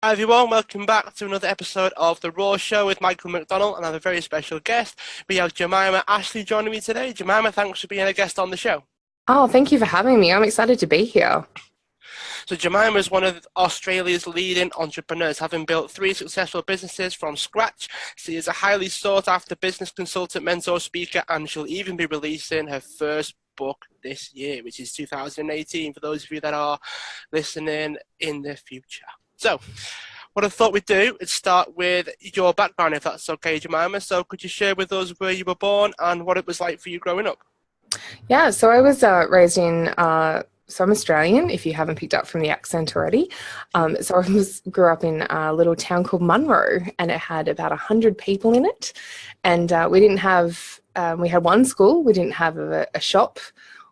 Hi everyone, welcome back to another episode of The Raw Show with Michael McDonald, and I have a very special guest. We have Jemimah Ashleigh joining me today. Jemimah, thanks for being a guest on the show. Oh, thank you for having me. I'm excited to be here. So Jemimah is one of Australia's leading entrepreneurs, having built three successful businesses from scratch. She is a highly sought after business consultant, mentor, speaker, and she'll even be releasing her first book this year, which is 2018, for those of you that are listening in the future. So, what I thought we'd do is start with your background, if that's okay, Jemimah. So, could you share with us where you were born and what it was like for you growing up? Yeah, so I was raised in, so I'm Australian, if you haven't picked up from the accent already. So grew up in a little town called Munro, and it had about 100 people in it. And we didn't have, we had one school, we didn't have a shop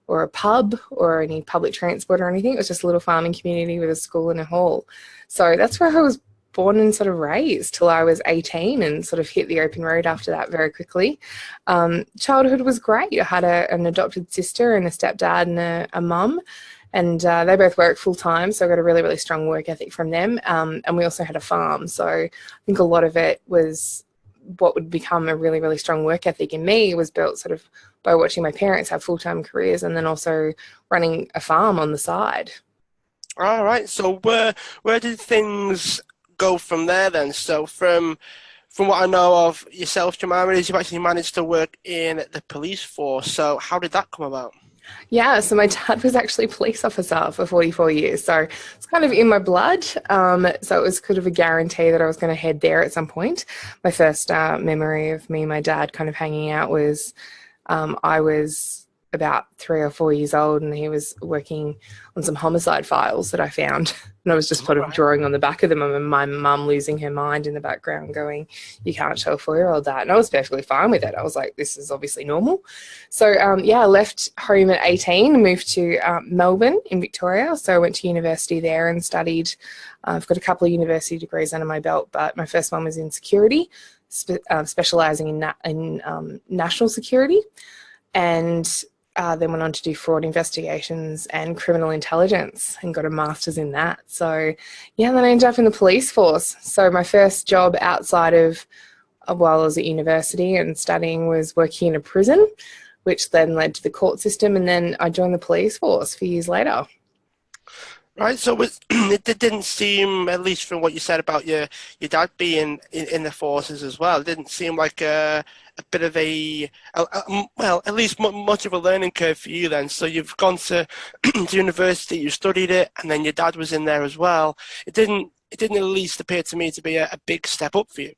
or a pub or any public transport or anything. It was just a little farming community with a school and a hall. So that's where I was born and sort of raised till I was 18 and sort of hit the open road after that very quickly. Childhood was great. I had an adopted sister and a stepdad and a mum, and they both worked full time, so I got a really, really strong work ethic from them. And we also had a farm, so I think a lot of it was what would become a really, really strong work ethic in me was built sort of by watching my parents have full-time careers and then also running a farm on the side. All right. So, where did things go from there then? So, from what I know of yourself, Jemimah, is you've actually managed to work in the police force. So, how did that come about? Yeah, so my dad was actually a police officer for 44 years. So it's kind of in my blood. So it was kind of a guarantee that I was going to head there at some point. My first memory of me and my dad kind of hanging out was I was about 3 or 4 years old, and he was working on some homicide files that I found. And I was just All sort of right. drawing on the back of them, and my mum losing her mind in the background going, you can't show a 4-year-old that. And I was perfectly fine with it. I was like, this is obviously normal. So, yeah, I left home at 18 and moved to Melbourne in Victoria. So I went to university there and studied. I've got a couple of university degrees under my belt, but my first one was in security, specialising in national security. And then went on to do fraud investigations and criminal intelligence and got a master's in that. So, yeah, then I ended up in the police force. So my first job outside of while I was at university and studying was working in a prison, which then led to the court system, and then I joined the police force a few years later. Right, so it didn't seem, at least from what you said about your dad being in the forces as well, it didn't seem like a bit of well, at least much of a learning curve for you then. So you've gone to, to university, you studied it, and then your dad was in there as well. It didn't at least appear to me to be a big step up for you.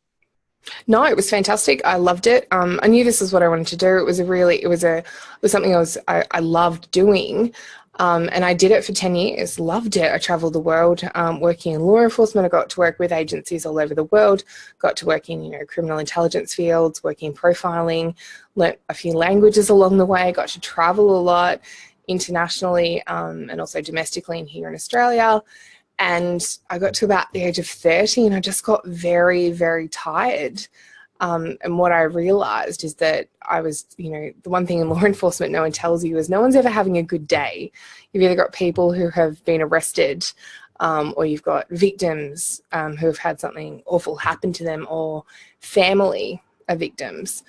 No, it was fantastic. I loved it. I knew this is what I wanted to do. It was something I loved doing. And I did it for 10 years, loved it. I traveled the world working in law enforcement. I got to work with agencies all over the world, got to work in, criminal intelligence fields, working in profiling, learnt a few languages along the way, got to travel a lot internationally and also domestically and here in Australia. And I got to about the age of 30 and I just got very, very tired. And what I realized is that I was, the one thing in law enforcement no one tells you is no one's ever having a good day. You've either got people who have been arrested or you've got victims who have had something awful happen to them, or family of victims.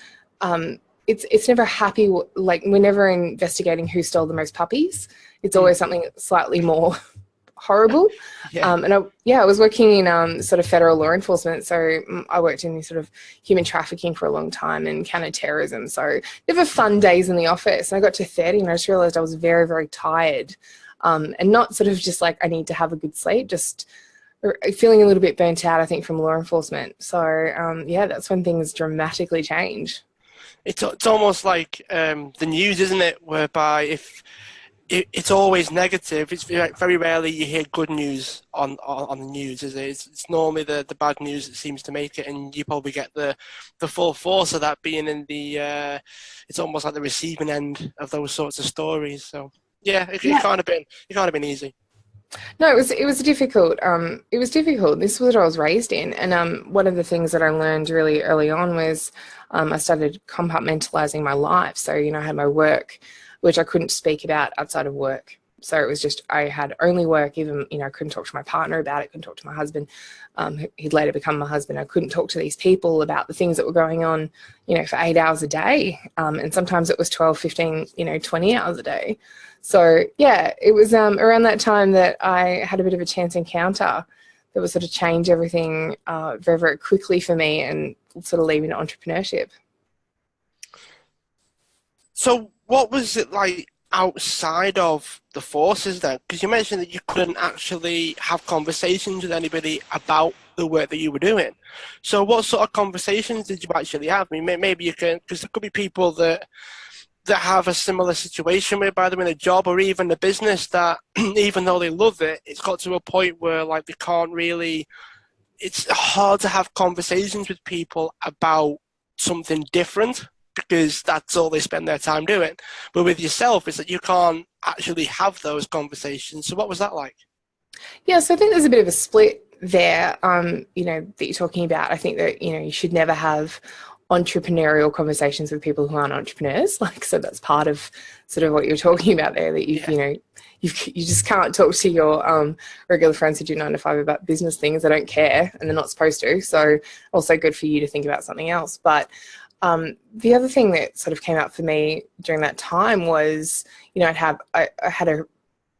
It's never happy, like we're never investigating who stole the most puppies. It's Mm. always something slightly more horrible. Yeah. I was working in sort of federal law enforcement. So I worked in sort of human trafficking for a long time and counter-terrorism. So never fun days in the office. And I got to 30 and I just realized I was very, very tired and not sort of just like I need to have a good sleep, just feeling a little bit burnt out, I think, from law enforcement. So, yeah, that's when things dramatically change. It's almost like the news, isn't it? Whereby if it's always negative. It's very rarely you hear good news on the news, is it? It's normally the bad news that seems to make it, and you probably get the full force of that being in it's almost like the receiving end of those sorts of stories. So yeah, it Yeah. can't have been easy. No, it was difficult. It was difficult. This was what I was raised in, and one of the things that I learned really early on was I started compartmentalizing my life. So I had my work, which I couldn't speak about outside of work. So it was just, I had only work. Even, I couldn't talk to my partner about it, couldn't talk to my husband. He'd later become my husband. I couldn't talk to these people about the things that were going on, for 8 hours a day. And sometimes it was 12, 15, 20 hours a day. So yeah, it was around that time that I had a bit of a chance encounter that would sort of change everything very, very quickly for me and sort of leave into entrepreneurship. So what was it like outside of the forces then? Because you mentioned that you couldn't actually have conversations with anybody about the work that you were doing. So what sort of conversations did you actually have? I mean, maybe you can, because there could be people that have a similar situation with either in a job or even a business that even though they love it, it's got to a point where like they can't really, it's hard to have conversations with people about something different because that's all they spend their time doing. But with yourself, it's that you can't actually have those conversations. So what was that like? Yeah, so I think there's a bit of a split there, that you're talking about. I think that, you should never have entrepreneurial conversations with people who aren't entrepreneurs. Like, so that's part of sort of what you're talking about there, that you just can't talk to your regular friends who do 9 to 5 about business things. They don't care and they're not supposed to. So also good for you to think about something else. But the other thing that sort of came up for me during that time was, I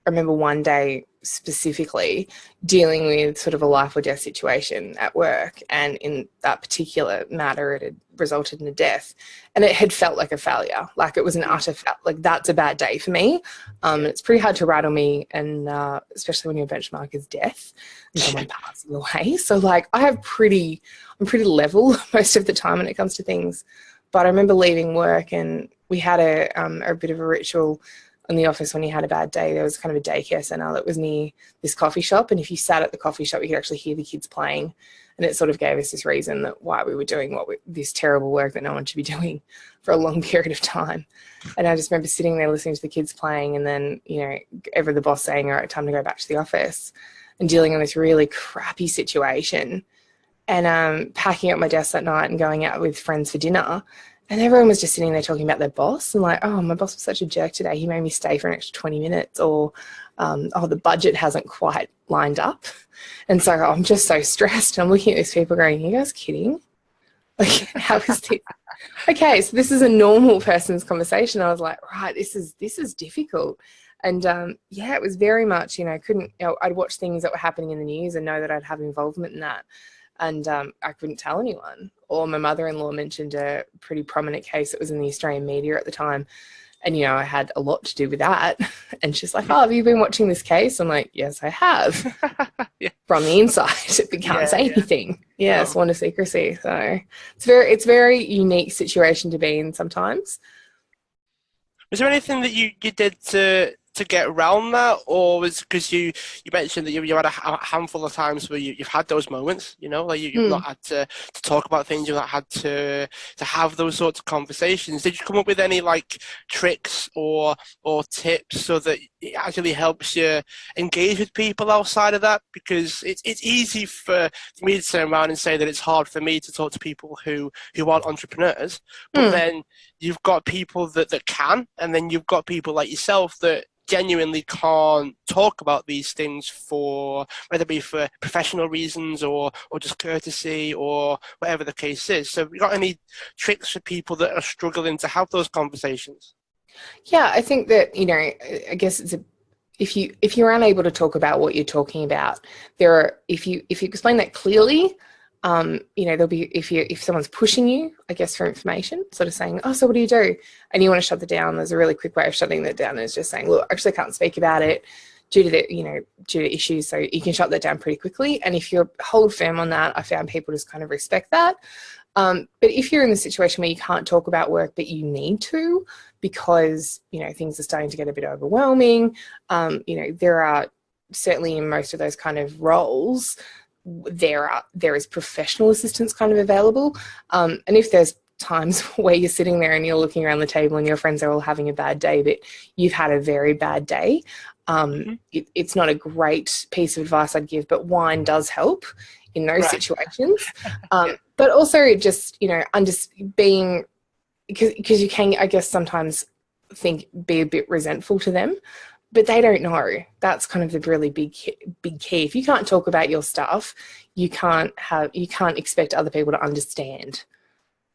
remember one day specifically dealing with sort of a life or death situation at work, and in that particular matter it had resulted in a death, and it had felt like a failure, like it was an utter like that's a bad day for me. It's pretty hard to rattle me, and especially when your benchmark is death and someone passing away. So like I'm pretty level most of the time when it comes to things. But I remember leaving work and we had a bit of a ritual in the office. When you had a bad day, there was kind of a daycare centre that was near this coffee shop, and if you sat at the coffee shop you could actually hear the kids playing, and it sort of gave us this reason that why we were doing this terrible work that no one should be doing for a long period of time. And I just remember sitting there listening to the kids playing, and then ever the boss saying, all right, time to go back to the office, and dealing in this really crappy situation, and packing up my desk that night and going out with friends for dinner. And everyone was just sitting there talking about their boss and like, oh, my boss was such a jerk today. He made me stay for an extra 20 minutes. Or, oh, the budget hasn't quite lined up. And so I'm just so stressed. And I'm looking at these people going, are you guys kidding? Like, how is this? Okay, so this is a normal person's conversation. I was like, right, this is difficult. And yeah, it was very much, I'd watch things that were happening in the news and know that I'd have involvement in that. And I couldn't tell anyone. Or my mother-in-law mentioned a pretty prominent case that was in the Australian media at the time. And, I had a lot to do with that. And she's like, oh, have you been watching this case? I'm like, yes, I have. Yeah. From the inside, we can't say anything. Yeah, No. sworn to secrecy. So it's very unique situation to be in sometimes. Was there anything that you did to get around that, or was because you mentioned that you had a handful of times where you've had those moments, like you've not had to talk about things, you've not had to have those sorts of conversations. Did you come up with any like tricks or tips so that it actually helps you engage with people outside of that? Because it's easy for me to turn around and say that it's hard for me to talk to people who aren't entrepreneurs, but then you've got people that can, and then you've got people like yourself that genuinely can't talk about these things for whether it be for professional reasons or just courtesy or whatever the case is. So have you got any tricks for people that are struggling to have those conversations? Yeah, I think that, I guess if you're unable to talk about what you're talking about, if you explain that clearly, there'll be, if someone's pushing you, I guess, for information, sort of saying, oh, so what do you do? And you want to shut that down, there's a really quick way of shutting that down, is just saying, look, actually I can't speak about it due to issues. So you can shut that down pretty quickly. And if you hold firm on that, I found people just kind of respect that. But if you're in the situation where you can't talk about work, but you need to, because, things are starting to get a bit overwhelming, there are certainly in most of those kind of roles, there is professional assistance kind of available. And if there's times where you're sitting there and you're looking around the table and your friends are all having a bad day, but you've had a very bad day, it's not a great piece of advice I'd give, but wine does help in those situations. But also just, being, because you can, I guess, sometimes be a bit resentful to them. but they don't know. That's kind of the really big key. If you can't talk about your stuff, you can't expect other people to understand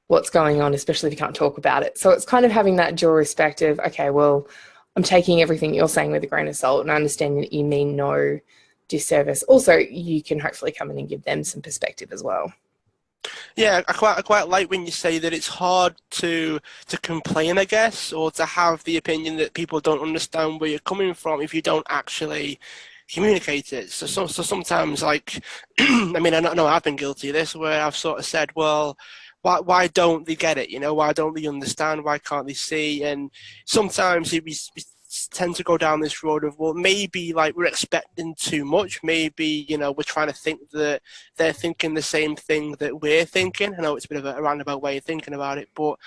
what's going on, especially if you can't talk about it. So it's kind of having that dual respect of, okay, well, I'm taking everything you're saying with a grain of salt and understanding that you mean no disservice. Also, you can hopefully come in and give them some perspective as well. Yeah, I quite like when you say that it's hard to complain, I guess, or to have the opinion that people don't understand where you're coming from if you don't actually communicate it. So sometimes, like, I mean, I know I've been guilty of this, where I've sort of said, well, why don't they get it? You know, why don't they understand? Why can't they see? And sometimes we tend to go down this road of, well, maybe like we're expecting too much. Maybe, you know, we're trying to think that they're thinking the same thing that we're thinking. I know it's a bit of a roundabout way of thinking about it, but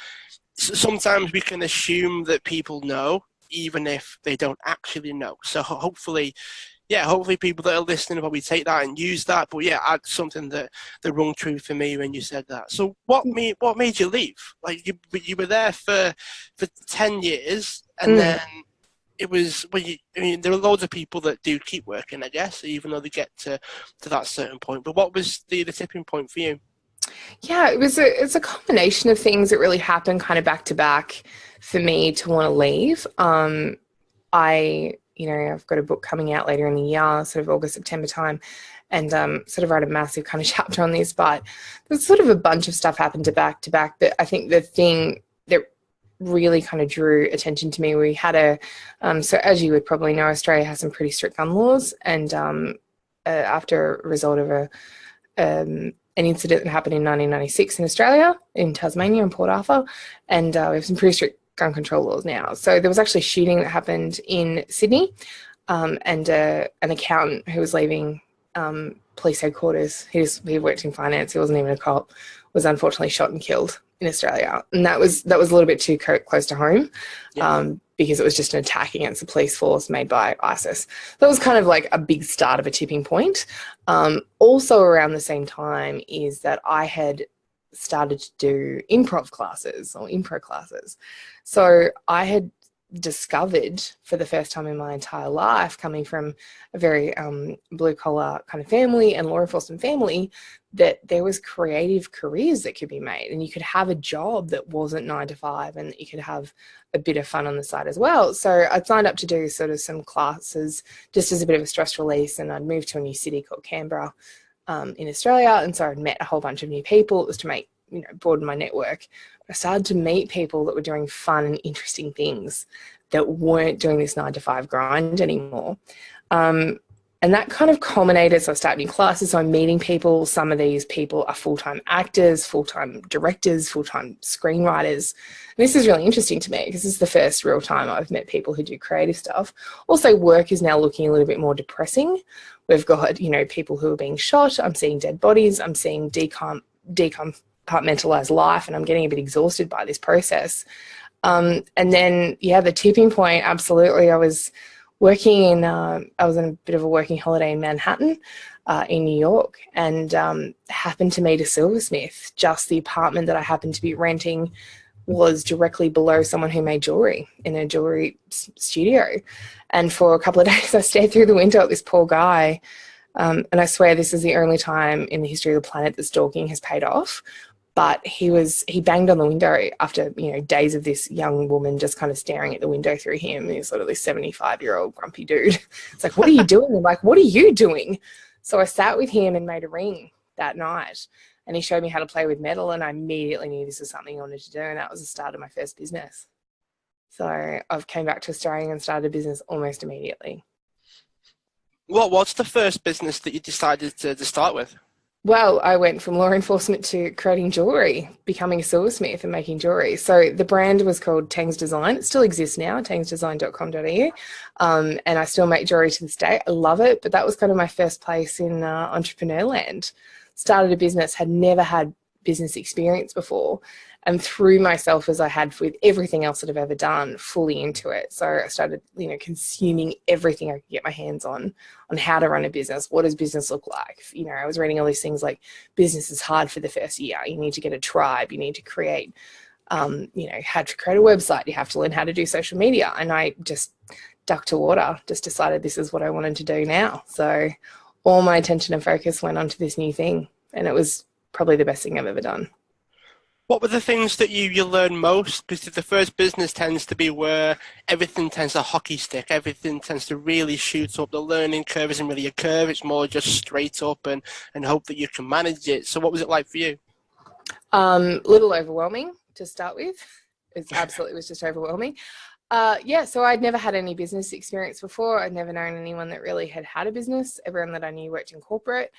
sometimes we can assume that people know, even if they don't actually know. So hopefully, yeah, hopefully people that are listening will probably take that and use that. But yeah, add something that rung true for me when you said that. So what made you leave? Like you were there for 10 years, and then it was, well, I mean, there are loads of people that do keep working, I guess, even though they get to that certain point. But what was the tipping point for you? Yeah, it's a combination of things that really happened kind of back to back for me to want to leave. I've got a book coming out later in the year, sort of August, September time, and sort of write a massive kind of chapter on this. But there's sort of a bunch of stuff happened to back. But I think the thing that really kind of drew attention to me, we had so as you would probably know, Australia has some pretty strict gun laws, and after a result of an incident that happened in 1996 in Australia, in Tasmania, in Port Arthur, and we have some pretty strict gun control laws now. So there was actually a shooting that happened in Sydney, and an accountant who was leaving police headquarters, he worked in finance, he wasn't even a cop, was unfortunately shot and killed in Australia. And that was a little bit too close to home, because it was just an attack against the police force made by ISIS. That was kind of like a big start of a tipping point. Also around the same time is that I had started to do improv classes or impro classes. So I had discovered for the first time in my entire life, coming from a very blue collar kind of family and law enforcement family, that there was creative careers that could be made, and you could have a job that wasn't 9 to 5, and you could have a bit of fun on the side as well. So I'd signed up to do sort of some classes just as a bit of a stress release, and I'd moved to a new city called Canberra in Australia, and so I'd met a whole bunch of new people. It was to make, broaden my network. I started to meet people that were doing fun and interesting things that weren't doing this 9 to 5 grind anymore. And that kind of culminated. So I started new classes. So I'm meeting people. Some of these people are full-time actors, full-time directors, full-time screenwriters. And this is really interesting to me because this is the first real time I've met people who do creative stuff. Also, work is now looking a little bit more depressing. We've got, people who are being shot. I'm seeing dead bodies. I'm seeing decompartmentalized life, and I'm getting a bit exhausted by this process. And then, the tipping point, absolutely. I was in a bit of a working holiday in Manhattan, in New York, and happened to meet a silversmith. Just the apartment that I happened to be renting was directly below someone who made jewelry in a jewelry studio. And for a couple of days, I stared through the window at this poor guy. And I swear this is the only time in the history of the planet that stalking has paid off. But he banged on the window after, days of this young woman just kind of staring at the window through him. He's sort of this 75-year-old grumpy dude. It's like, what are you doing? I'm like, what are you doing? So I sat with him and made a ring that night. And he showed me how to play with metal, and I immediately knew this was something I wanted to do. And that was the start of my first business. So I came back to Australia and started a business almost immediately. What's the first business that you decided to start with? Well, I went from law enforcement to creating jewelry, becoming a silversmith and making jewelry. So the brand was called Tang's Design. It still exists now, tangsdesign.com.au. And I still make jewelry to this day. I love it, but that was kind of my first place in entrepreneur land. Started a business, had never had business experience before, and threw myself, as I had with everything else that I've ever done, fully into it. So I started, consuming everything I could get my hands on how to run a business. What does business look like? I was reading all these things like business is hard for the first year. You need to get a tribe. You need to create, how to create a website. You have to learn how to do social media. And I just duck to water, just decided this is what I wanted to do now. So all my attention and focus went onto this new thing, and it was probably the best thing I've ever done. What were the things that you learned most? Because the first business tends to be where everything tends to hockey stick. Everything tends to really shoot up. The learning curve isn't really a curve. It's more just straight up and hope that you can manage it. So what was it like for you? Little overwhelming to start with. It was just overwhelming. So I'd never had any business experience before. I'd never known anyone that really had a business. Everyone that I knew worked in corporate.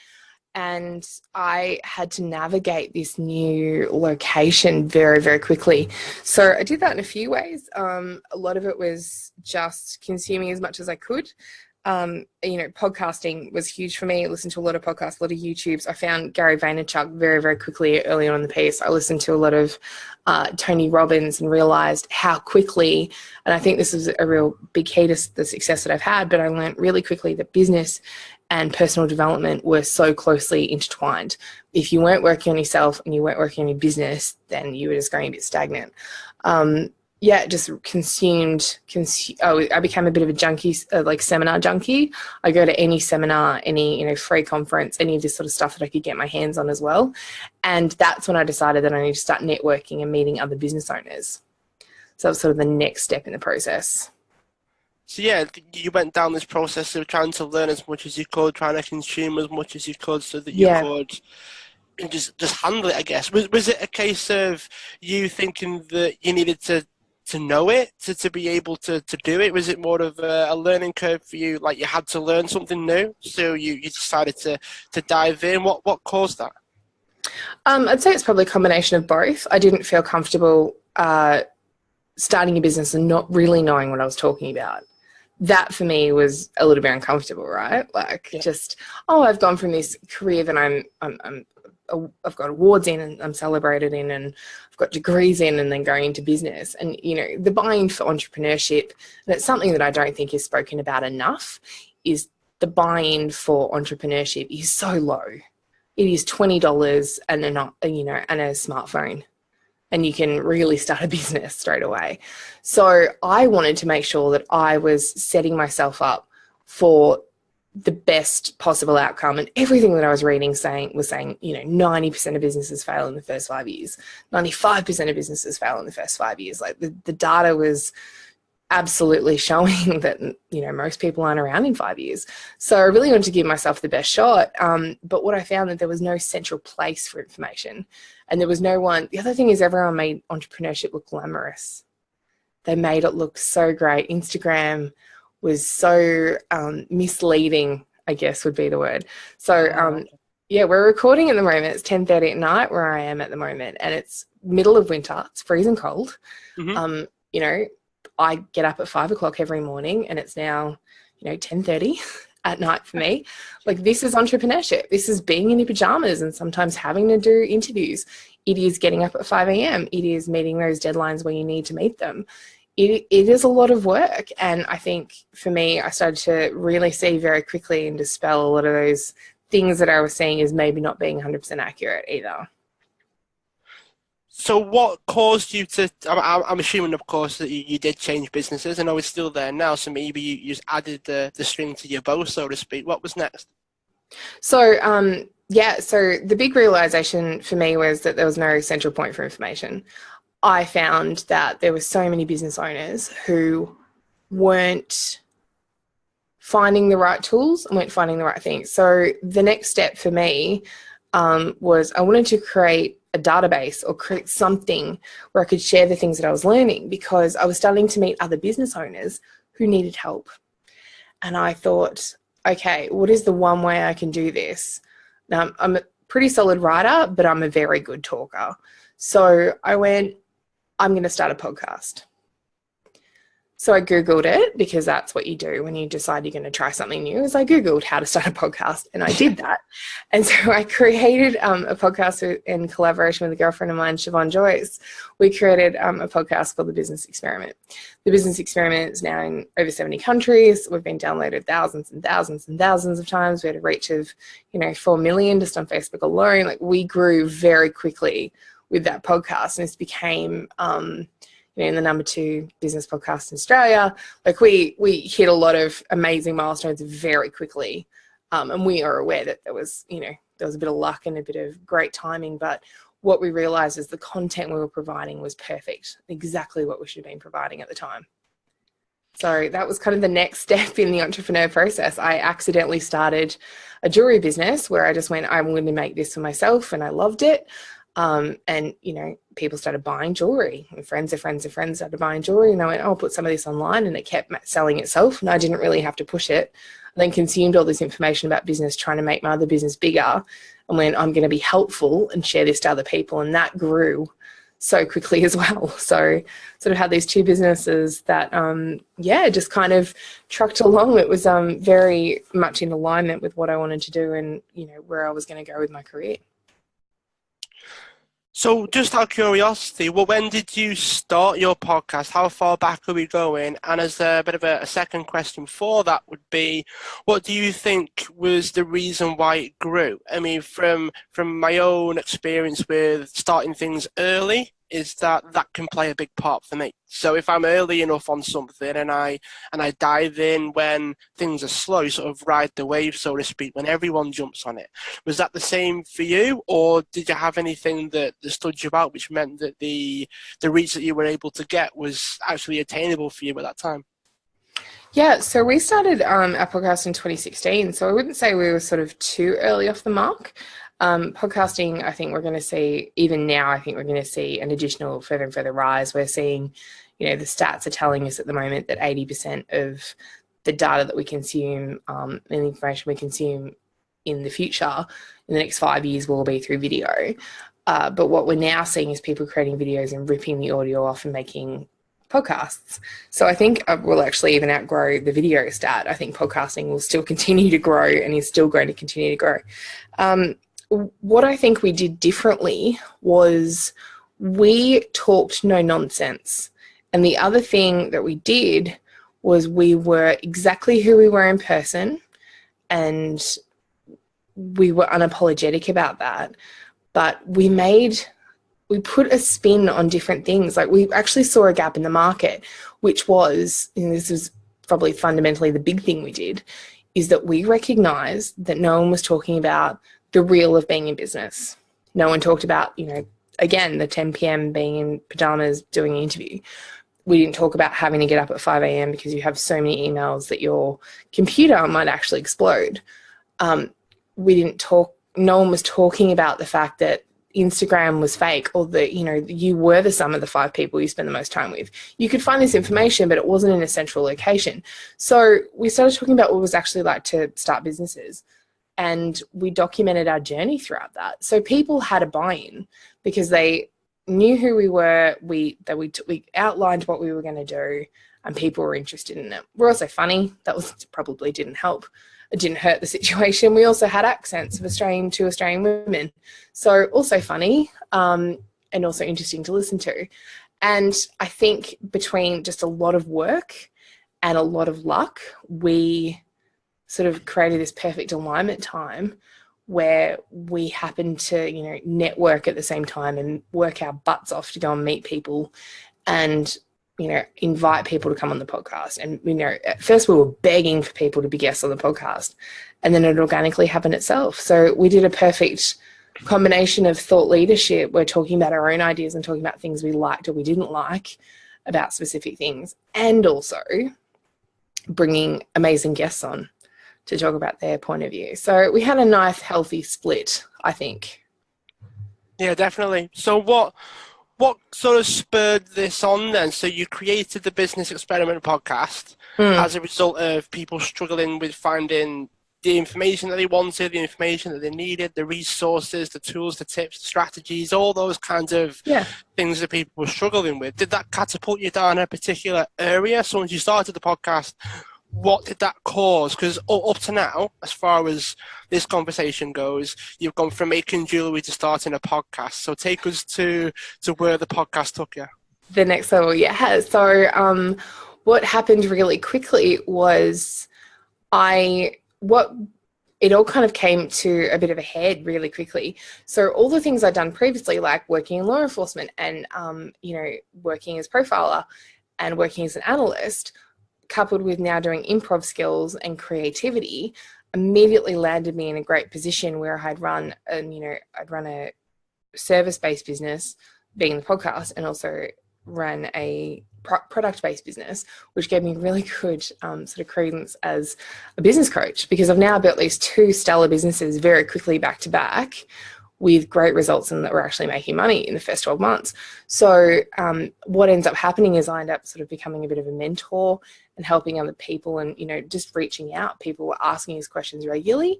And I had to navigate this new location very, very quickly. So I did that in a few ways. A lot of it was just consuming as much as I could. Podcasting was huge for me. I listened to a lot of podcasts, a lot of YouTubes. I found Gary Vaynerchuk very, very quickly early on in the piece. I listened to a lot of Tony Robbins and realized how quickly, and I think this is a real big key to the success that I've had, but I learned really quickly that business and personal development were so closely intertwined. If you weren't working on yourself and you weren't working on your business, then you were just going a bit stagnant. Just consumed. I became a bit of a junkie, like seminar junkie. I go to any seminar, any free conference, any of this sort of stuff that I could get my hands on as well. And that's when I decided that I need to start networking and meeting other business owners. So that was sort of the next step in the process. So yeah, you went down this process of trying to learn as much as you could, trying to consume as much as you could so that you could just handle it, I guess. Was it a case of you thinking that you needed to know it, to be able to do it? Was it more of a learning curve for you, like you had to learn something new, so you decided to dive in? What caused that? I'd say it's probably a combination of both. I didn't feel comfortable starting a business and not really knowing what I was talking about. That for me was a little bit uncomfortable, right? I've gone from this career that I've got awards in and I'm celebrated in and I've got degrees in, and then going into business. And, the buy-in for entrepreneurship, and it's something that I don't think is spoken about enough, is the buy-in for entrepreneurship is so low. It is $20 and and a smartphone. And you can really start a business straight away. So I wanted to make sure that I was setting myself up for the best possible outcome. And everything that I was reading was saying 90% of businesses fail in the first 5 years. 95% of businesses fail in the first 5 years. Like the data was absolutely showing that, most people aren't around in 5 years. So I really wanted to give myself the best shot. But what I found that there was no central place for information. And there was no one. The other thing is everyone made entrepreneurship look glamorous. They made it look so great. Instagram was so misleading, I guess would be the word. So, we're recording at the moment. It's 10:30 at night where I am at the moment. And it's middle of winter. It's freezing cold. Mm-hmm. I get up at 5 o'clock every morning, and it's now, 10:30 at night for me. Like, this is entrepreneurship. This is being in your pajamas and sometimes having to do interviews. It is getting up at 5 a.m. It is meeting those deadlines where you need to meet them. It is a lot of work. And I think for me, I started to really see very quickly and dispel a lot of those things that I was seeing as maybe not being 100% accurate either. So what caused you to, I'm assuming, of course, that you did change businesses. I know it's still there now, so maybe you just added the string to your bow, so to speak. What was next? So, so the big realization for me was that there was no central point for information. I found that there were so many business owners who weren't finding the right tools and weren't finding the right things. So the next step for me was I wanted to create a database or create something where I could share the things that I was learning, because I was starting to meet other business owners who needed help. And I thought, okay, what is the one way I can do this? Now, I'm a pretty solid writer, but I'm a very good talker. So I went, I'm going to start a podcast. So I Googled it, because that's what you do when you decide you're going to try something new, is I Googled how to start a podcast, and I did that. And so I created a podcast in collaboration with a girlfriend of mine, Siobhan Joyce. We created a podcast called The Business Experiment. The Business Experiment is now in over 70 countries. We've been downloaded thousands and thousands and thousands of times. We had a reach of, 4 million just on Facebook alone. Like, we grew very quickly with that podcast, and this became in the number 2 business podcast in Australia. Like we hit a lot of amazing milestones very quickly. And we are aware that there was a bit of luck and a bit of great timing, but what we realized is the content we were providing was perfect, exactly what we should have been providing at the time. So that was kind of the next step in the entrepreneur process. I accidentally started a jewelry business where I just went, I'm going to make this for myself, and I loved it. And people started buying jewelry, and friends of friends of friends started buying jewelry, and I went, I'll put some of this online, and it kept selling itself, and I didn't really have to push it. I then consumed all this information about business, trying to make my other business bigger, and went, I'm going to be helpful and share this to other people, and that grew so quickly as well. So sort of had these 2 businesses that, just kind of trucked along. It was very much in alignment with what I wanted to do and, where I was going to go with my career. So just out of curiosity, when did you start your podcast? How far back are we going? And as a bit of a second question for that would be, what do you think was the reason why it grew? I mean, from my own experience with starting things early, is that can play a big part for me. So if I'm early enough on something and I dive in when things are slow, sort of ride the wave, so to speak, when everyone jumps on it. Was that the same for you, or did you have anything that stood you out, which meant that the reach that you were able to get was actually attainable for you at that time? Yeah, so we started our podcast in 2016, so I wouldn't say we were sort of too early off the mark. Podcasting, I think we're going to see, even now, I think we're going to see an additional further and further rise. We're seeing, the stats are telling us at the moment that 80% of the data that we consume and the information we consume in the future, in the next 5 years, will be through video. But what we're now seeing is people creating videos and ripping the audio off and making podcasts. So I think we'll actually even outgrow the video stat. I think podcasting will still continue to grow and is still going to continue to grow. What I think we did differently was we talked no nonsense. And the other thing that we did was we were exactly who we were in person, and we were unapologetic about that. But we put a spin on different things. Like, we actually saw a gap in the market, which was, and this was probably fundamentally the big thing we did, is that we recognized that no one was talking about the real of being in business. No one talked about, again, the 10 p.m. being in pajamas doing an interview. We didn't talk about having to get up at 5 a.m. because you have so many emails that your computer might actually explode. No one was talking about the fact that Instagram was fake, or that, you were the sum of the 5 people you spend the most time with. You could find this information, but it wasn't in a central location. So we started talking about what it was actually like to start businesses. And we documented our journey throughout that. So people had a buy-in because they knew who we were. We outlined what we were going to do, and people were interested in it. We're also funny. That probably didn't help. It didn't hurt the situation. We also had accents of two Australian women. So also funny, and also interesting to listen to. And I think between just a lot of work and a lot of luck, we sort of created this perfect alignment time where we happened to, network at the same time and work our butts off to go and meet people and, invite people to come on the podcast. And, at first we were begging for people to be guests on the podcast, and then it organically happened itself. So we did a perfect combination of thought leadership. We're talking about our own ideas and talking about things we liked or we didn't like about specific things, and also bringing amazing guests on to talk about their point of view. So we had a nice, healthy split, I think. Yeah, definitely. So what sort of spurred this on then? So you created the Business Experiment podcast as a result of people struggling with finding the information that they wanted, the information that they needed, the resources, the tools, the tips, the strategies, all those kinds of things that people were struggling with. Did that catapult you down a particular area? So once you started the podcast, what did that cause? Because up to now, as far as this conversation goes, you've gone from making jewellery to starting a podcast. So take us to where the podcast took you. The next level, yeah. So what happened really quickly was what it all kind of came to a bit of a head really quickly. So all the things I'd done previously, like working in law enforcement and, working as profiler and working as an analyst, coupled with now doing improv skills and creativity, immediately landed me in a great position where I'd run a service-based business, being the podcast, and also ran a product-based business, which gave me really good sort of credence as a business coach, because I've now built these 2 stellar businesses very quickly back to back with great results, and that we're actually making money in the first 12 months. So what ends up happening is I end up sort of becoming a bit of a mentor and helping other people, and, just reaching out. People were asking us questions regularly.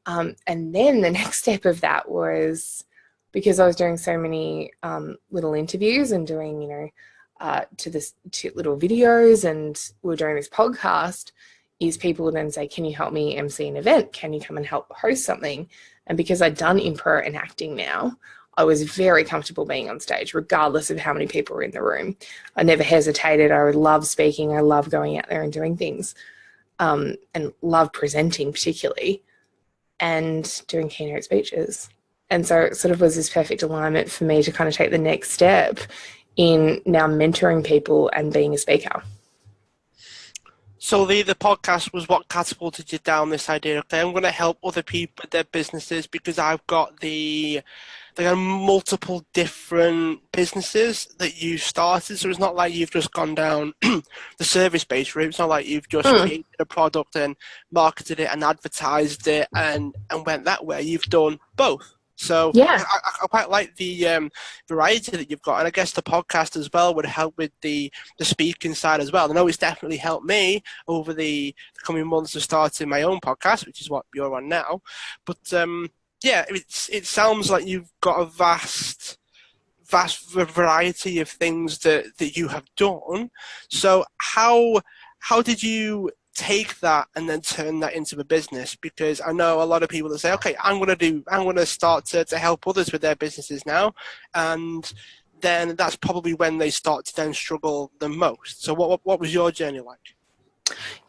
And then the next step of that was, because I was doing so many little interviews and doing, to little videos, and we were doing this podcast, is people would then say, can you help me MC an event? Can you come and help host something? And because I'd done improv and acting now, I was very comfortable being on stage, regardless of how many people were in the room. I never hesitated. I would love speaking. I love going out there and doing things, and love presenting particularly, and doing keynote speeches. And so it sort of was this perfect alignment for me to kind of take the next step in now mentoring people and being a speaker. So the podcast was what catapulted you down this idea. Okay, I'm going to help other people with their businesses because I've got there are multiple different businesses that you started. So it's not like you've just gone down the service-based route. It's not like you've just created a product and marketed it and advertised it and went that way. You've done both. So yeah, I quite like the variety that you've got, and I guess the podcast as well would help with the speaking side as well. I know it's definitely helped me over the coming months of starting my own podcast, which is what you're on now. But yeah, it sounds like you've got a vast variety of things that you have done. So how did you take that and then turn that into a business? Because I know a lot of people that say, okay, I'm going to start to help others with their businesses now, and then that's probably when they start to then struggle the most. So what was your journey like?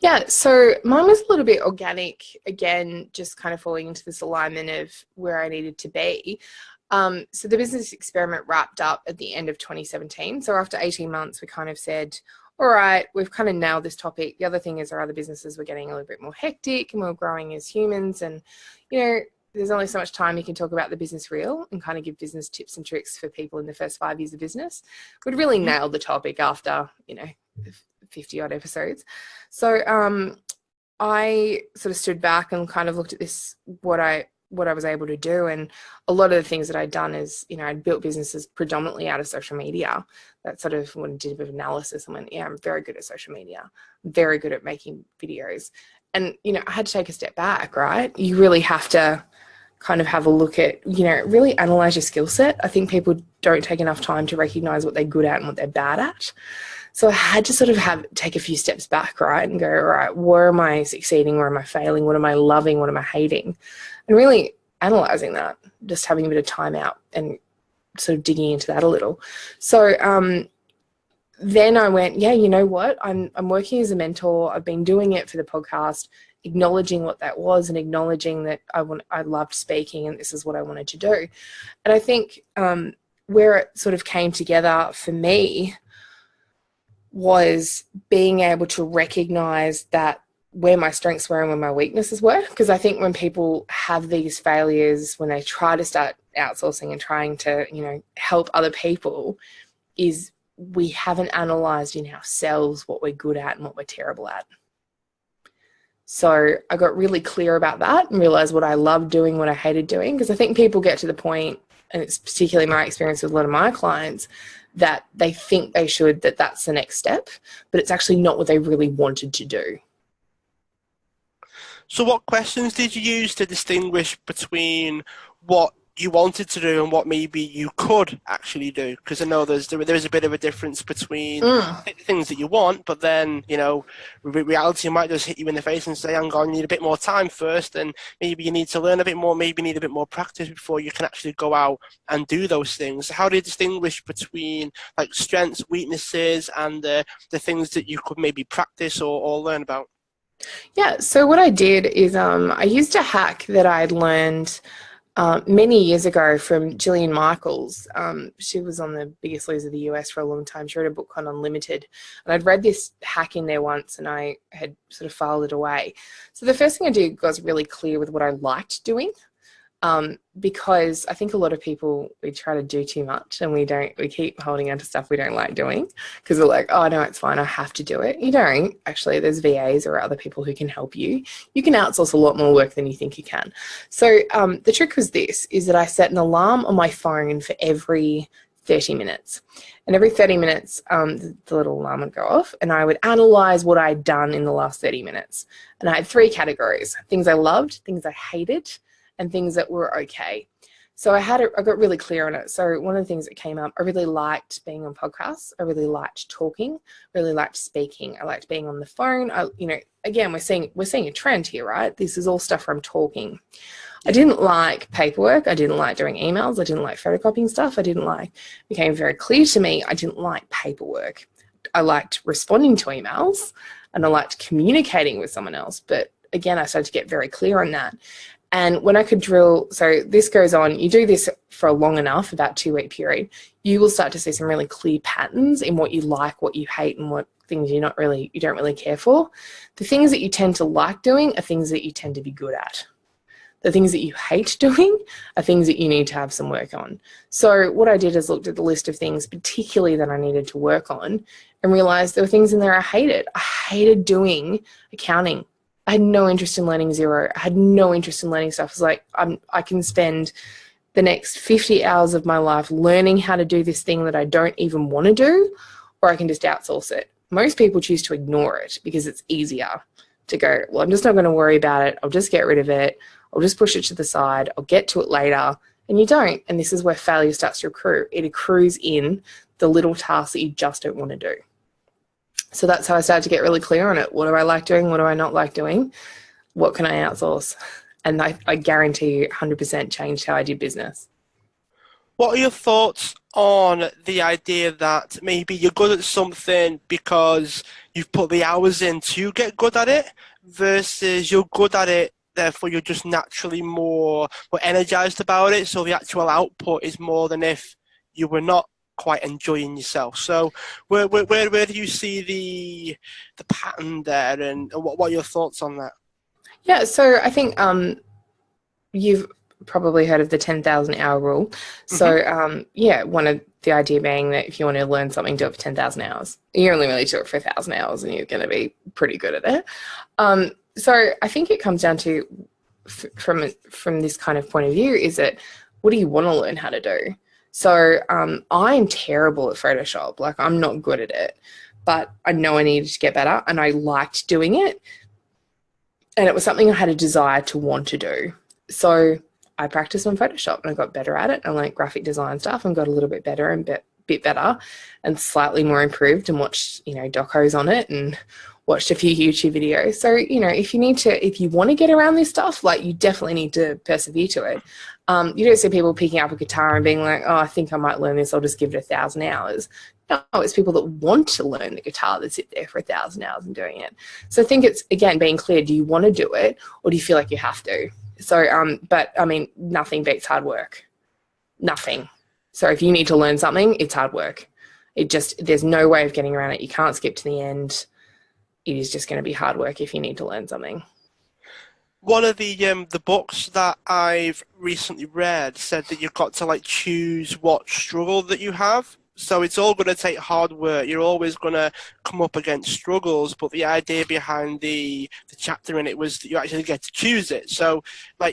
Yeah, so mine was a little bit organic, again, just kind of falling into this alignment of where I needed to be. So the business experiment wrapped up at the end of 2017. So after 18 months, we kind of said, all right, we've kind of nailed this topic. The other thing is our other businesses were getting a little bit more hectic and we're growing as humans. And, there's only so much time you can talk about the business reel and kind of give business tips and tricks for people in the first 5 years of business. We'd really nailed the topic after, 50 odd episodes. So I sort of stood back and kind of looked at this, what I was able to do. And a lot of the things that I'd done is, I'd built businesses predominantly out of social media. That sort of, when I did a bit of analysis, I went, yeah, I'm very good at social media. I'm very good at making videos. And, I had to take a step back, right? You really have to kind of have a look at, really analyze your skill set. I think people don't take enough time to recognize what they're good at and what they're bad at. So I had to sort of take a few steps back, right, and go, all right, where am I succeeding? Where am I failing? What am I loving? What am I hating? And really analyzing that, just having a bit of time out and sort of digging into that a little. So then I went, yeah, you know what? I'm working as a mentor. I've been doing it for the podcast, acknowledging what that was and acknowledging that I loved speaking and this is what I wanted to do. And I think where it sort of came together for me was being able to recognize that where my strengths were and where my weaknesses were. Because I think when people have these failures, when they try to start outsourcing and trying to, help other people, is we haven't analyzed in ourselves what we're good at and what we're terrible at. So I got really clear about that and realized what I loved doing, what I hated doing. Because I think people get to the point, and it's particularly my experience with a lot of my clients, that they think they should, that's the next step, but it's actually not what they really wanted to do. So what questions did you use to distinguish between what you wanted to do and what maybe you could actually do? Because I know there is a bit of a difference between things that you want, but then, reality might just hit you in the face and say, hang on, you need a bit more time first, and maybe you need to learn a bit more, maybe you need a bit more practice before you can actually go out and do those things. How do you distinguish between like strengths, weaknesses, and the things that you could maybe practice or learn about? Yeah, so what I did is I used a hack that I'd learned many years ago from Gillian Michaels. She was on The Biggest Loser of the US for a long time. She wrote a book called Unlimited. And I'd read this hack in there once and I had sort of filed it away. So the first thing I did was really clear with what I liked doing. Because I think a lot of people, we try to do too much and we keep holding on to stuff we don't like doing because we're like, oh, no, it's fine, I have to do it. You don't. Actually, there's VAs or other people who can help you. You can outsource a lot more work than you think you can. So the trick was this, is that I set an alarm on my phone for every 30 minutes. And every 30 minutes, the little alarm would go off and I would analyze what I'd done in the last 30 minutes. And I had 3 categories: things I loved, things I hated, and things that were okay. So I got really clear on it. So one of the things that came up, I really liked being on podcasts. I really liked talking, really liked speaking. I liked being on the phone. Again, we're seeing a trend here, right? This is all stuff from talking. I didn't like paperwork. I didn't like doing emails. I didn't like photocopying stuff. It became very clear to me, I didn't like paperwork. I liked responding to emails and I liked communicating with someone else. But again, I started to get very clear on that. And when I could drill, so this goes on, you do this for long enough, about 2-week period, you will start to see some really clear patterns in what you like, what you hate, and what things you don't really care for. The things that you tend to like doing are things that you tend to be good at. The things that you hate doing are things that you need to have some work on. So what I did is looked at the list of things, particularly that I needed to work on, and realized there were things in there I hated. I hated doing accounting. I had no interest in learning Xero. I had no interest in learning stuff. I was like, I can spend the next 50 hours of my life learning how to do this thing that I don't even want to do, or I can just outsource it. Most people choose to ignore it because it's easier to go, well, I'm just not going to worry about it. I'll just get rid of it. I'll just push it to the side. I'll get to it later. And you don't. And this is where failure starts to accrue. It accrues in the little tasks that you just don't want to do. So that's how I started to get really clear on it. What do I like doing? What do I not like doing? What can I outsource? And I guarantee you 100% changed how I did business. What are your thoughts on the idea that maybe you're good at something because you've put the hours in to get good at it versus you're good at it, therefore you're just naturally more energized about it, so the actual output is more than if you were not quite enjoying yourself? So where do you see the pattern there, and what are your thoughts on that? Yeah, so I think you've probably heard of the 10,000 hour rule. So one of the idea being that if you want to learn something, do it for 10,000 hours. You only really do it for 1,000 hours and you're going to be pretty good at it. So I think it comes down to, from this kind of point of view, is that what do you want to learn how to do? So I'm terrible at Photoshop. Like, I'm not good at it, but I know I needed to get better and I liked doing it. And it was something I had a desire to want to do. So I practiced on Photoshop and I got better at it. I learned graphic design stuff and got a little bit better and bit better and slightly more improved, and watched, docos on it and watched a few YouTube videos. So, if you want to get around this stuff, like, you definitely need to persevere to it. You don't see people picking up a guitar and being like, oh, I think I might learn this, I'll just give it 1,000 hours. No, it's people that want to learn the guitar that sit there for 1,000 hours and doing it. So I think it's, again, being clear, do you want to do it or do you feel like you have to? So, but I mean, nothing beats hard work. Nothing. So if you need to learn something, it's hard work. There's no way of getting around it. You can't skip to the end. It is just going to be hard work if you need to learn something. One of the books that I've recently read said that you've got to choose what struggle that you have. So it's all going to take hard work. You're always going to come up against struggles, but the idea behind the chapter in it was that you actually get to choose it. So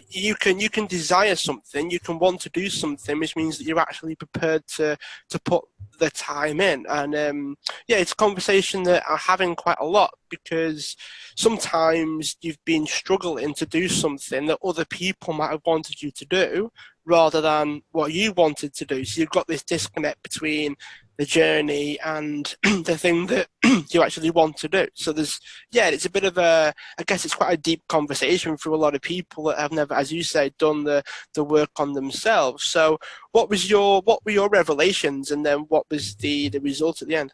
you can desire something, you can want to do something, which means that you're actually prepared to put the time in. And it's a conversation that I'm having quite a lot, because sometimes you've been struggling to do something that other people might have wanted you to do rather than what you wanted to do. So you've got this disconnect between the journey and the thing that you actually want to do. So it's a bit of I guess it's quite a deep conversation for a lot of people that have never, as you say, done the work on themselves. So what were your revelations, and then what was the result at the end?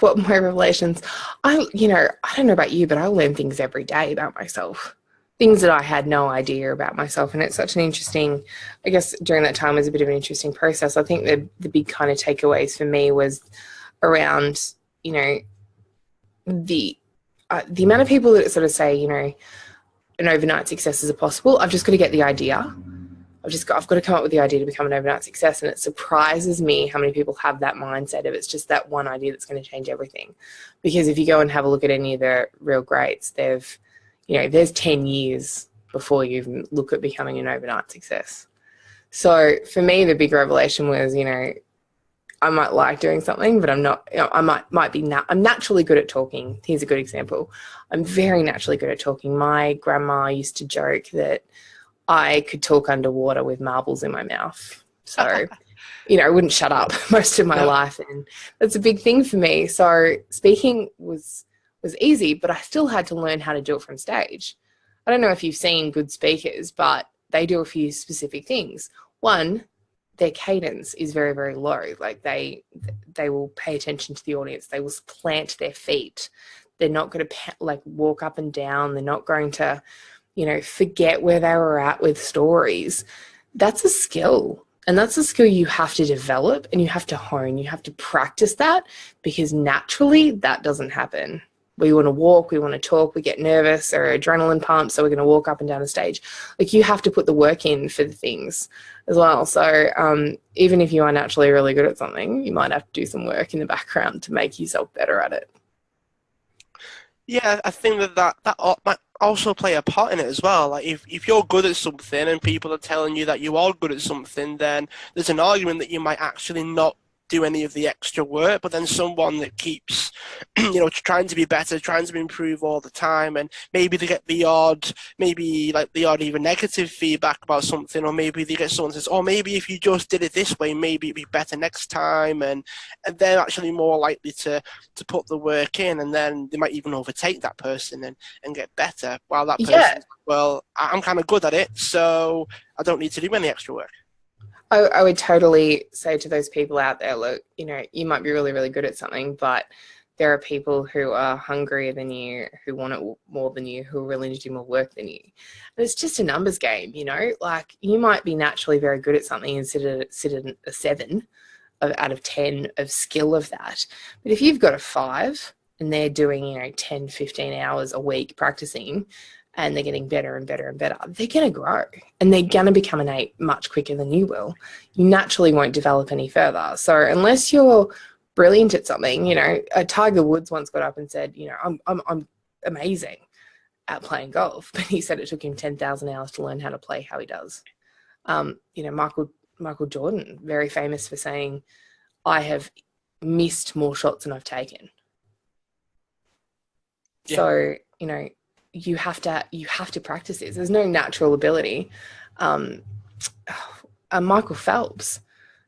what my revelations, I don't know about you, but I learn things every day about myself. Things that I had no idea about myself. And it's such an interesting, I guess during that time was a bit of an interesting process. I think the big kind of takeaways for me was around, you know, the amount of people that sort of say, an overnight success is possible. I've just got to get the idea. I've got to come up with the idea to become an overnight success. And it surprises me how many people have that mindset of it's just that one idea that's going to change everything. Because if you go and have a look at any of the real greats, there's 10 years before you even look at becoming an overnight success. So for me, the big revelation was, I might like doing something, but I'm not, I'm naturally good at talking. Here's a good example. I'm very naturally good at talking. My grandma used to joke that I could talk underwater with marbles in my mouth. So, I wouldn't shut up most of my life. And that's a big thing for me. So speaking was easy, but I still had to learn how to do it from stage. I don't know if you've seen good speakers, but they do a few specific things. One, their cadence is very, very low. Like they will pay attention to the audience. They will plant their feet. They're not going to walk up and down. They're not going to, forget where they were at with stories. That's a skill. And that's a skill you have to develop and you have to hone. You have to practice that because naturally that doesn't happen. We want to walk, we want to talk, we get nervous or adrenaline pumps, so we're going to walk up and down the stage. Like you have to put the work in for the things as well. So even if you are naturally really good at something, you might have to do some work in the background to make yourself better at it. Yeah, I think that might also play a part in it as well. Like if you're good at something and people are telling you that you are good at something, then there's an argument that you might actually not do any of the extra work, but then someone that keeps trying to be better, trying to improve all the time, and maybe they get the odd even negative feedback about something, or maybe they get someone that says, oh, maybe if you just did it this way, maybe it'd be better next time, and they're actually more likely to put the work in, and then they might even overtake that person and get better, while that person, well, I'm kind of good at it, so I don't need to do any extra work. I would totally say to those people out there, look, you might be really, really good at something, but there are people who are hungrier than you, who want it more than you, who are willing to do more work than you. And it's just a numbers game, like you might be naturally very good at something and sit at a 7 out of 10 of skill of that. But if you've got a 5 and they're doing, 10, 15 hours a week practicing, and they're getting better and better and better, they're going to grow and they're going to become an 8 much quicker than you will. You naturally won't develop any further. So unless you're brilliant at something, Tiger Woods once got up and said, I'm amazing at playing golf, but he said it took him 10,000 hours to learn how to play how he does. Michael Jordan, very famous for saying, I have missed more shots than I've taken. Yeah. So, you have to practice this. There's no natural ability. Michael Phelps,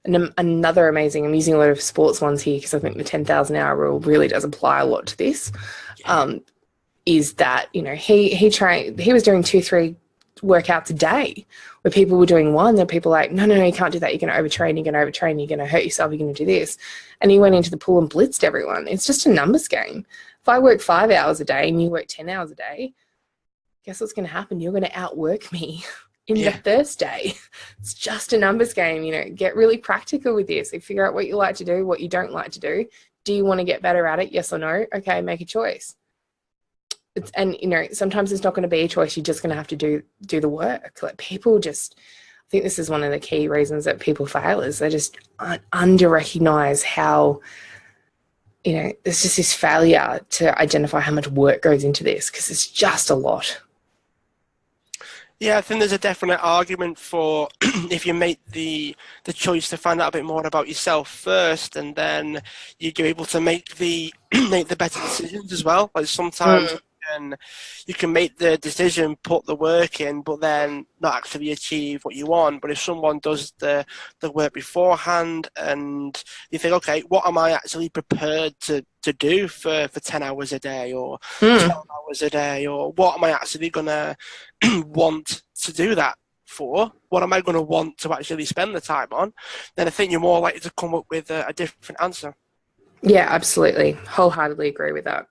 and another amazing, I'm using a lot of sports ones here because I think the 10,000 hour rule really does apply a lot to this, is that, he was doing 2-3 workouts a day where people were doing one. Then people were like, no, you can't do that. You're going to overtrain, you're going to hurt yourself, you're going to do this. And he went into the pool and blitzed everyone. It's just a numbers game. If I work 5 hours a day and you work 10 hours a day, guess what's going to happen? You're going to outwork me in the first day. It's just a numbers game. Get really practical with this. Figure out what you like to do, what you don't like to do. Do you want to get better at it? Yes or no? Okay, make a choice. Sometimes it's not going to be a choice. You're just going to have to do the work. Like people just, I think this is one of the key reasons that people fail is they just under-recognize how, there's just this failure to identify how much work goes into this because it's just a lot. Yeah, I think there's a definite argument for if you make the choice to find out a bit more about yourself first, and then you're able to make the better decisions as well. Like sometimes you can make the decision, put the work in, but then not actually achieve what you want. But if someone does the work beforehand and you think, okay, what am I actually prepared to do for 10 hours a day or 12 hours a day, or what am I actually going to want to do that for? What am I going to want to actually spend the time on? Then I think you're more likely to come up with a different answer. Yeah, absolutely. Wholeheartedly agree with that.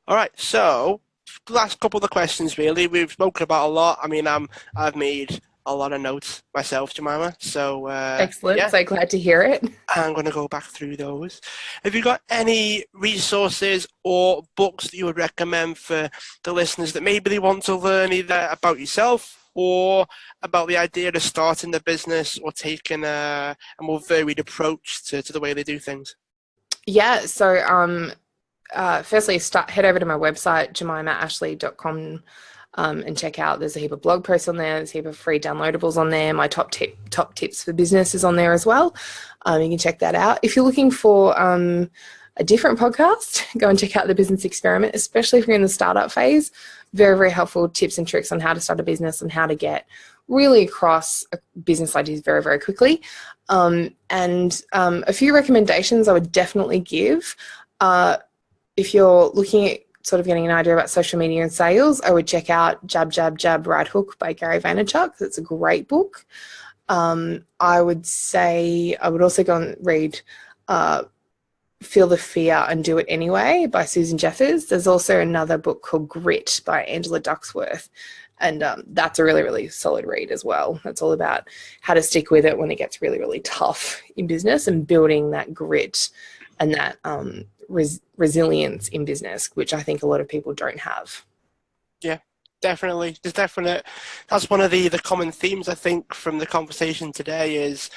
All right, so last couple of the questions really. We've spoken about a lot. I mean, I've made a lot of notes myself, Jemima. So Excellent. yeah, So glad to hear it. I'm going to go back through those. Have you got any resources or books that you would recommend for the listeners that maybe they want to learn either about yourself or about the idea of starting the business or taking a more varied approach to the way they do things? Yeah. So firstly, head over to my website, jemimahashleigh.com, and check out. There's a heap of blog posts on there. There's a heap of free downloadables on there. My top tips for business is on there as well. You can check that out. If you're looking for a different podcast, go and check out the Business Experiment, especially if you're in the startup phase. Very, very helpful tips and tricks on how to start a business and how to get really across business ideas very, very quickly. And a few recommendations I would definitely give. If you're looking at sort of getting an idea about social media and sales, I would check out Jab, Jab, Jab, Right Hook by Gary Vaynerchuk. It's a great book. I would say I would also go and read Feel the Fear and Do It Anyway by Susan Jeffers. There's also another book called Grit by Angela Ducksworth. And that's a really, really solid read as well. That's all about how to stick with it when it gets really, really tough in business and building that grit and that resilience in business, which I think a lot of people don't have. Yeah, definitely. That's one of the common themes I think from the conversation today is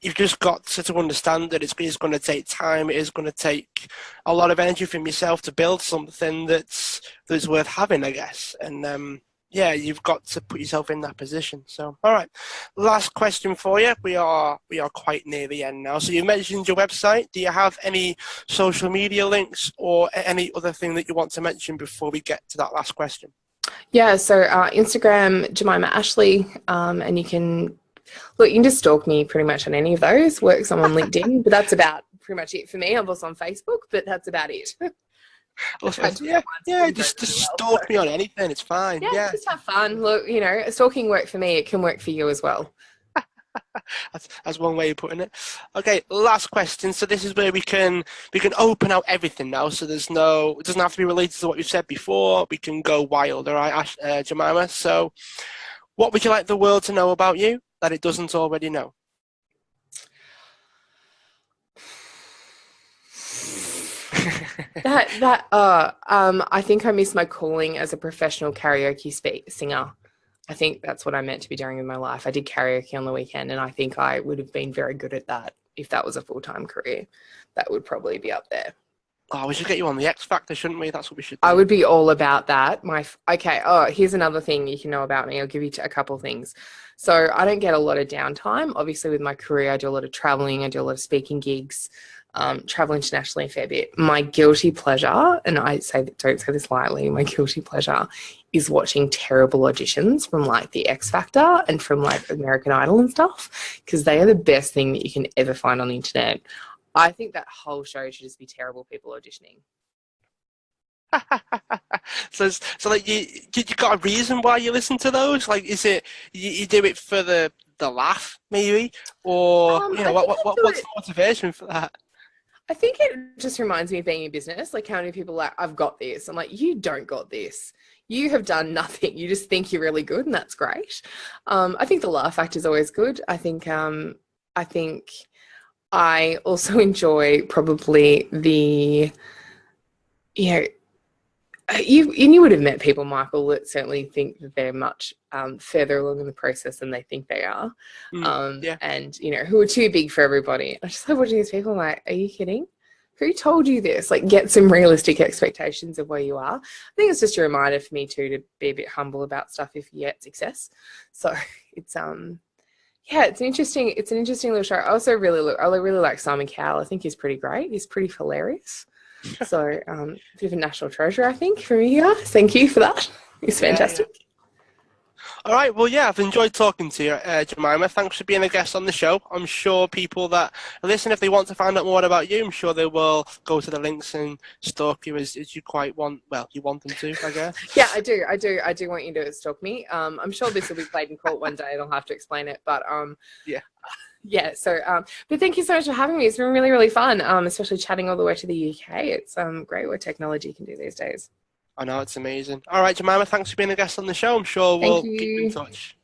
you've just got to understand that it's going to take time. It is going to take a lot of energy from yourself to build something that's worth having, I guess. And yeah, you've got to put yourself in that position. So, all right, last question for you. We are quite near the end now. So you mentioned your website. Do you have any social media links or any other thing that you want to mention before we get to that last question? Yeah, so Instagram, Jemimah Ashleigh, and you can just stalk me pretty much on any of those. Works, I'm on LinkedIn, but that's about pretty much it for me. I'm also on Facebook, but that's about it. Yeah, just stalk me on anything. It's fine. Yeah, just have fun. Look, stalking worked for me. It can work for you as well. That's one way of putting it. Okay, last question. So this is where we can open out everything now. So it doesn't have to be related to what we've said before. We can go wild, all right, Jemimah. So what would you like the world to know about you that it doesn't already know? I think I missed my calling as a professional karaoke singer. I think that's what I meant to be doing in my life. I did karaoke on the weekend, and I think I would have been very good at that if that was a full-time career. That would probably be up there. Oh, we should get you on the X Factor, shouldn't we? That's what we should do. I would be all about that. Okay. Oh, here's another thing you can know about me. I'll give you a couple things. So I don't get a lot of downtime. Obviously, with my career, I do a lot of traveling. I do a lot of speaking gigs. Travel internationally a fair bit. My guilty pleasure, and don't say this lightly, my guilty pleasure is watching terrible auditions from like the X Factor and from like American Idol and stuff, because they are the best thing that you can ever find on the internet. I think that whole show should just be terrible people auditioning. So like you got a reason why you listen to those? Like, is it you do it for the laugh maybe, or what's the motivation for that? I think it just reminds me of being in business. Like, how many people are like, I've got this. I'm like, you don't got this. You have done nothing. You just think you're really good, and that's great. I think the laugh factor is always good. I think I also enjoy probably you would have met people, Michael, that certainly think that they're much further along in the process than they think they are. Yeah. And, who are too big for everybody. I just love watching these people. I'm like, are you kidding? Who told you this? Like, get some realistic expectations of where you are. I think it's just a reminder for me too to be a bit humble about stuff if you get success. So it's it's an interesting little show. I also really like Simon Cowell. I think he's pretty great. He's pretty hilarious. So a bit of a national treasure, I think, for me here. Thank you for that. It's fantastic. Yeah. All right. Well, yeah, I've enjoyed talking to you, Jemimah. Thanks for being a guest on the show. I'm sure people that listen, if they want to find out more about you, I'm sure they will go to the links and stalk you as you quite want. Well, you want them to, I guess. Yeah, I do want you to stalk me. I'm sure this will be played in court one day and I'll have to explain it. But yeah. Yeah, so but thank you so much for having me. It's been really, really fun, especially chatting all the way to the UK. It's great what technology can do these days. I know, it's amazing. All right, Jemimah, thanks for being a guest on the show. I'm sure Thank we'll keep in you. touch.